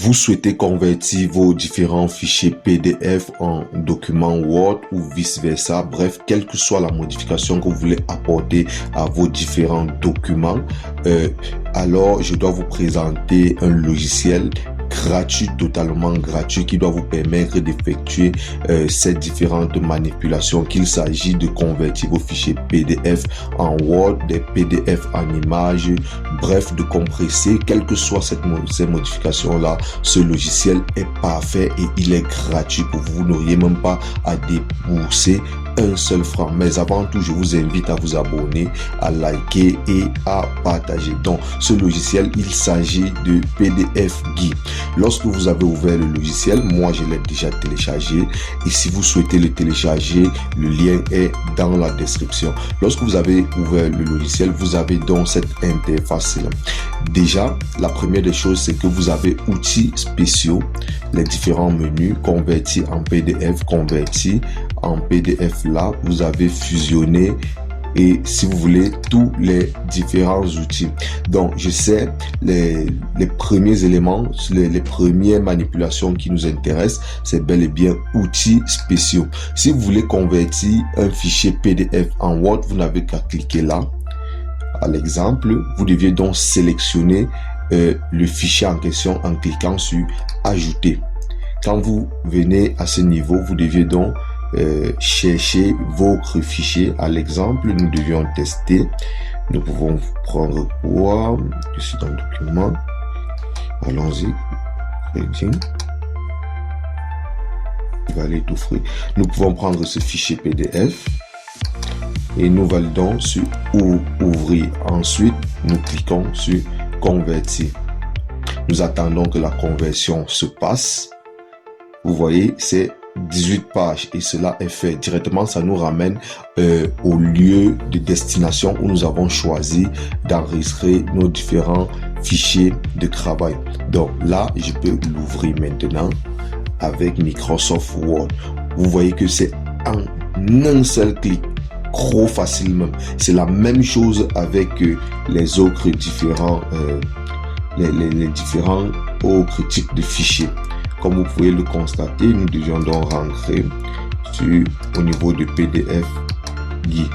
Vous souhaitez convertir vos différents fichiers PDF en documents Word ou vice-versa. Bref, quelle que soit la modification que vous voulez apporter à vos différents documents, alors je dois vous présenter un logiciel gratuit, totalement gratuit, qui doit vous permettre d'effectuer ces différentes manipulations, qu'il s'agit de convertir vos fichiers PDF en Word, des PDF en images, bref, de compresser, quelles que soient ces modifications-là. Ce logiciel est parfait et il est gratuit pour vous. Vous n'auriez même pas à débourser un seul franc. Mais avant tout, je vous invite à vous abonner, à liker et à partager. Donc, ce logiciel, il s'agit de PDF Guy. Lorsque vous avez ouvert le logiciel, moi je l'ai déjà téléchargé, et si vous souhaitez le télécharger, le lien est dans la description. Lorsque vous avez ouvert le logiciel, vous avez donc cette interface-là. Déjà, la première des choses, c'est que vous avez outils spéciaux, les différents menus, convertis en PDF, convertis en PDF. Là, vous avez fusionné, et si vous voulez, tous les différents outils. Donc, je sais, les premiers éléments, les premières manipulations qui nous intéressent, c'est bel et bien outils spéciaux. Si vous voulez convertir un fichier PDF en Word, vous n'avez qu'à cliquer là. À l'exemple, vous deviez donc sélectionner le fichier en question en cliquant sur Ajouter. Quand vous venez à ce niveau, vous deviez donc chercher votre fichier. À l'exemple, nous devions tester. Nous pouvons prendre quoi? Je suis dans le document. Allons-y. Il va aller tout frais. Nous pouvons prendre ce fichier PDF et nous validons sur ouvrir. Ensuite, nous cliquons sur convertir. Nous attendons que la conversion se passe. Vous voyez, c'est 18 pages et cela est fait directement. Ça nous ramène au lieu de destination où nous avons choisi d'enregistrer nos différents fichiers de travail. Donc là, je peux l'ouvrir maintenant avec Microsoft Word. Vous voyez que c'est en un seul clic, trop facile même. C'est la même chose avec les autres différents les différents autres types de fichiers. Comme vous pouvez le constater, nous devions donc rentrer au niveau de PDF Guy.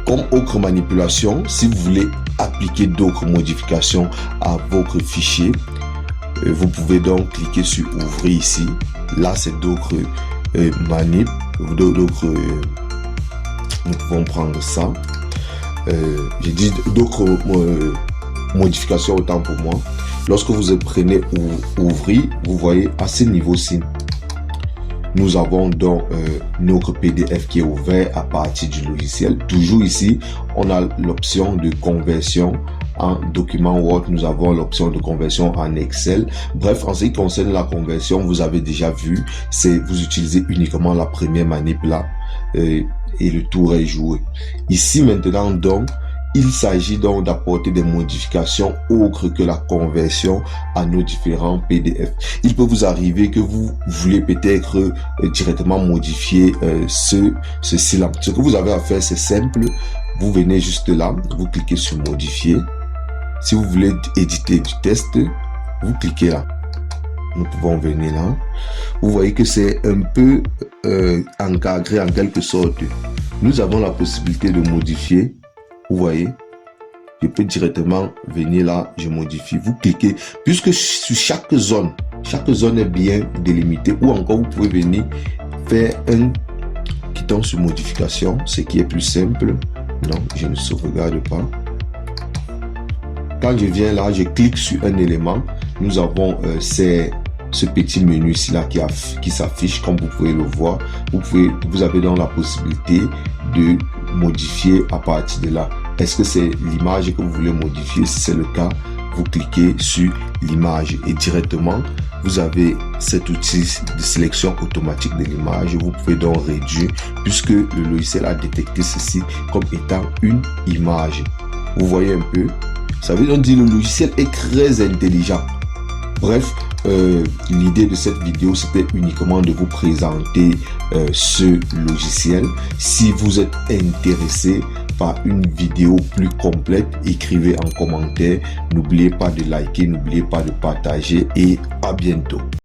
Comme autre manipulation, si vous voulez appliquer d'autres modifications à votre fichier, vous pouvez donc cliquer sur ouvrir ici. Là, c'est d'autres manip. Nous pouvons prendre ça. J'ai dit d'autres modifications autant pour moi. Lorsque vous prenez ouvrir, vous voyez à ce niveau-ci, nous avons donc notre PDF qui est ouvert à partir du logiciel. Toujours ici, on a l'option de conversion en document Word. Nous avons l'option de conversion en Excel. Bref, en ce qui concerne la conversion, vous avez déjà vu, c'est vous utilisez uniquement la première manip là et le tour est joué. Ici maintenant donc, il s'agit donc d'apporter des modifications autres que la conversion à nos différents PDF. Il peut vous arriver que vous voulez peut-être directement modifier ceci là. Ce que vous avez à faire, c'est simple. Vous venez juste là, vous cliquez sur modifier. Si vous voulez éditer du test, vous cliquez là. Nous pouvons venir là. Vous voyez que c'est un peu encadré en quelque sorte. Nous avons la possibilité de modifier. Vous voyez, je peux directement venir là, je modifie, vous cliquez, puisque sur chaque zone est bien délimitée, ou encore vous pouvez venir faire un cliquant sur modification, ce qui est plus simple. Non, je ne sauvegarde pas. Quand je viens là, je clique sur un élément, nous avons ce petit menu ici là qui s'affiche, comme vous pouvez le voir. Vous avez donc la possibilité de modifier à partir de là. Est-ce que c'est l'image que vous voulez modifier? Si c'est le cas, vous cliquez sur l'image et directement vous avez cet outil de sélection automatique de l'image. Vous pouvez donc réduire, puisque le logiciel a détecté ceci comme étant une image. Vous voyez un peu, ça veut donc dire que le logiciel est très intelligent. Bref, l'idée de cette vidéo, c'était uniquement de vous présenter ce logiciel. Si vous êtes intéressé par une vidéo plus complète, écrivez en commentaire. N'oubliez pas de liker, n'oubliez pas de partager et à bientôt.